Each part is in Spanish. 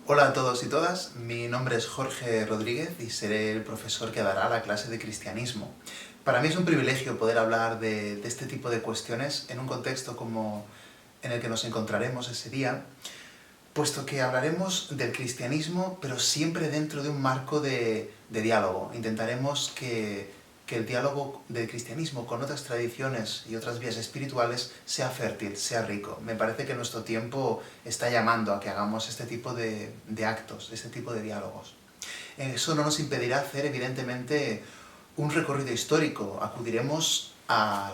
Hola a todos y todas, mi nombre es Jorge Rodríguez y seré el profesor que dará la clase de cristianismo. Para mí es un privilegio poder hablar de este tipo de cuestiones en un contexto como en el que nos encontraremos ese día, puesto que hablaremos del cristianismo, pero siempre dentro de un marco de diálogo. Intentaremos que el diálogo del cristianismo con otras tradiciones y otras vías espirituales sea fértil, sea rico. Me parece que nuestro tiempo está llamando a que hagamos este tipo de actos, este tipo de diálogos. Eso no nos impedirá hacer, evidentemente, un recorrido histórico. Acudiremos a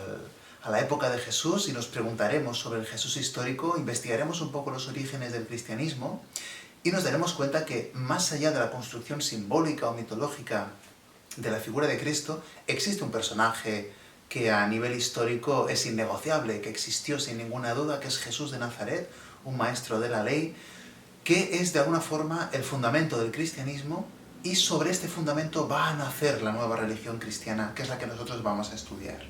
la época de Jesús y nos preguntaremos sobre el Jesús histórico, investigaremos un poco los orígenes del cristianismo y nos daremos cuenta que, más allá de la construcción simbólica o mitológica de la figura de Cristo, existe un personaje que a nivel histórico es innegociable, que existió sin ninguna duda, que es Jesús de Nazaret, un maestro de la ley, que es de alguna forma el fundamento del cristianismo, y sobre este fundamento va a nacer la nueva religión cristiana, que es la que nosotros vamos a estudiar.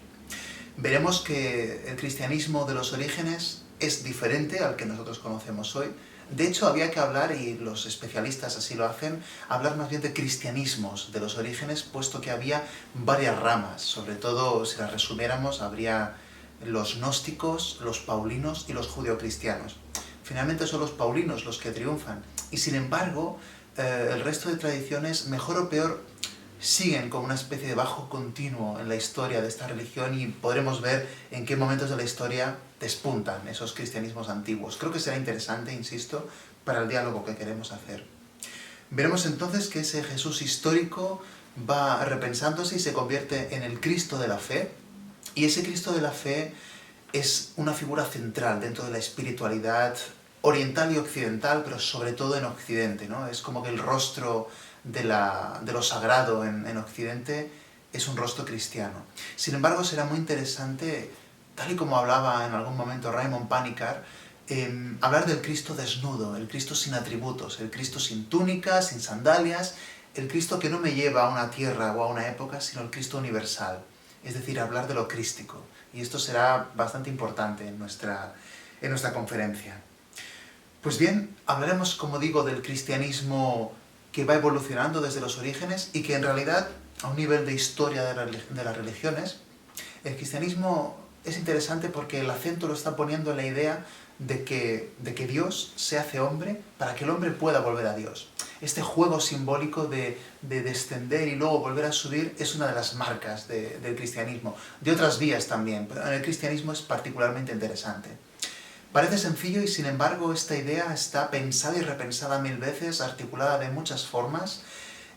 Veremos que el cristianismo de los orígenes es diferente al que nosotros conocemos hoy. De hecho, había que hablar, y los especialistas así lo hacen, hablar más bien de cristianismos de los orígenes, puesto que había varias ramas. Sobre todo, si las resumiéramos, habría los gnósticos, los paulinos y los judeocristianos. Finalmente son los paulinos los que triunfan. Y sin embargo, el resto de tradiciones, mejor o peor, siguen como una especie de bajo continuo en la historia de esta religión, y podremos ver en qué momentos de la historia despuntan esos cristianismos antiguos. Creo que será interesante, insisto, para el diálogo que queremos hacer. Veremos entonces que ese Jesús histórico va repensándose y se convierte en el Cristo de la fe, y ese Cristo de la fe es una figura central dentro de la espiritualidad oriental y occidental, pero sobre todo en Occidente, ¿no? Es como que el rostro de lo sagrado en Occidente es un rostro cristiano. Sin embargo, será muy interesante, tal y como hablaba en algún momento Raymond Panikkar, hablar del Cristo desnudo, el Cristo sin atributos, el Cristo sin túnicas, sin sandalias, el Cristo que no me lleva a una tierra o a una época, sino el Cristo universal. Es decir, hablar de lo crístico. Y esto será bastante importante en nuestra conferencia. Pues bien, hablaremos, como digo, del cristianismo que va evolucionando desde los orígenes y que en realidad, a un nivel de historia de las religiones, el cristianismo es interesante porque el acento lo está poniendo en la idea de que Dios se hace hombre para que el hombre pueda volver a Dios. Este juego simbólico de descender y luego volver a subir es una de las marcas del cristianismo. De otras vías también, pero en el cristianismo es particularmente interesante. Parece sencillo y sin embargo esta idea está pensada y repensada mil veces, articulada de muchas formas.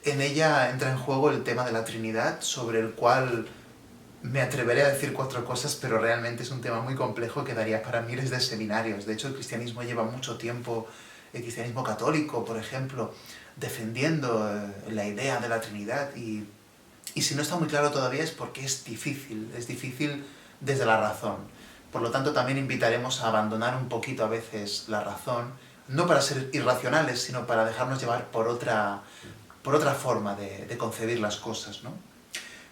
En ella entra en juego el tema de la Trinidad, sobre el cual me atreveré a decir 4 cosas, pero realmente es un tema muy complejo que daría para miles de seminarios. De hecho, el cristianismo lleva mucho tiempo, el cristianismo católico, por ejemplo, defendiendo la idea de la Trinidad, y si no está muy claro todavía es porque es difícil desde la razón. Por lo tanto, también invitaremos a abandonar un poquito a veces la razón, no para ser irracionales, sino para dejarnos llevar por otra forma de concebir las cosas, ¿no?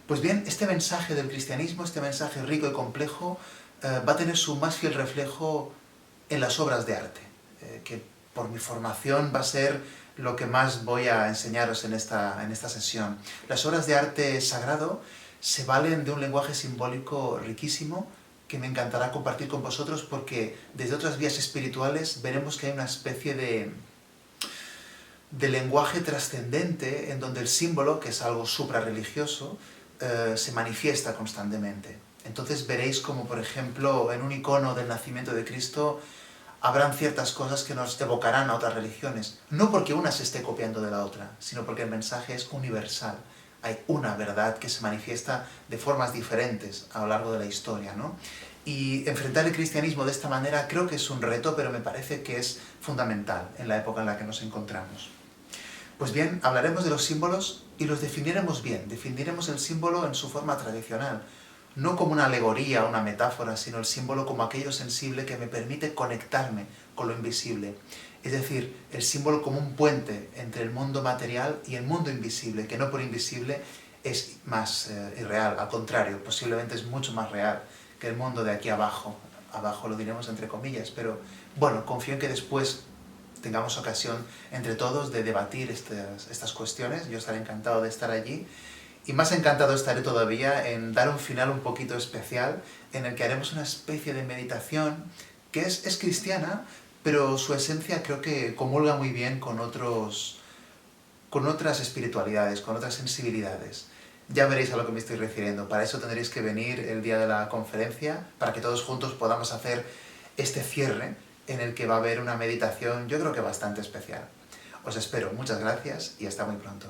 Pues bien, este mensaje del cristianismo, este mensaje rico y complejo, va a tener su más fiel reflejo en las obras de arte, que por mi formación va a ser lo que más voy a enseñaros en esta sesión. Las obras de arte sagrado se valen de un lenguaje simbólico riquísimo que me encantará compartir con vosotros, porque desde otras vías espirituales veremos que hay una especie de lenguaje trascendente en donde el símbolo, que es algo suprarreligioso, se manifiesta constantemente. Entonces veréis como, por ejemplo, en un icono del nacimiento de Cristo habrán ciertas cosas que nos evocarán a otras religiones, no porque una se esté copiando de la otra, sino porque el mensaje es universal. Hay una verdad que se manifiesta de formas diferentes a lo largo de la historia, ¿no? Y enfrentar el cristianismo de esta manera creo que es un reto, pero me parece que es fundamental en la época en la que nos encontramos. Pues bien, hablaremos de los símbolos y los definiremos bien. Definiremos el símbolo en su forma tradicional, no como una alegoría o una metáfora, sino el símbolo como aquello sensible que me permite conectarme con lo invisible. Es decir, el símbolo como un puente entre el mundo material y el mundo invisible, que no por invisible es más irreal, al contrario, posiblemente es mucho más real que el mundo de aquí abajo. Abajo lo diremos entre comillas, pero bueno, confío en que después tengamos ocasión entre todos de debatir estas cuestiones. Yo estaré encantado de estar allí. Y más encantado estaré todavía en dar un final un poquito especial en el que haremos una especie de meditación que es cristiana, pero su esencia creo que comulga muy bien con otras espiritualidades, con otras sensibilidades. Ya veréis a lo que me estoy refiriendo. Para eso tendréis que venir el día de la conferencia, para que todos juntos podamos hacer este cierre en el que va a haber una meditación, yo creo que bastante especial. Os espero, muchas gracias y hasta muy pronto.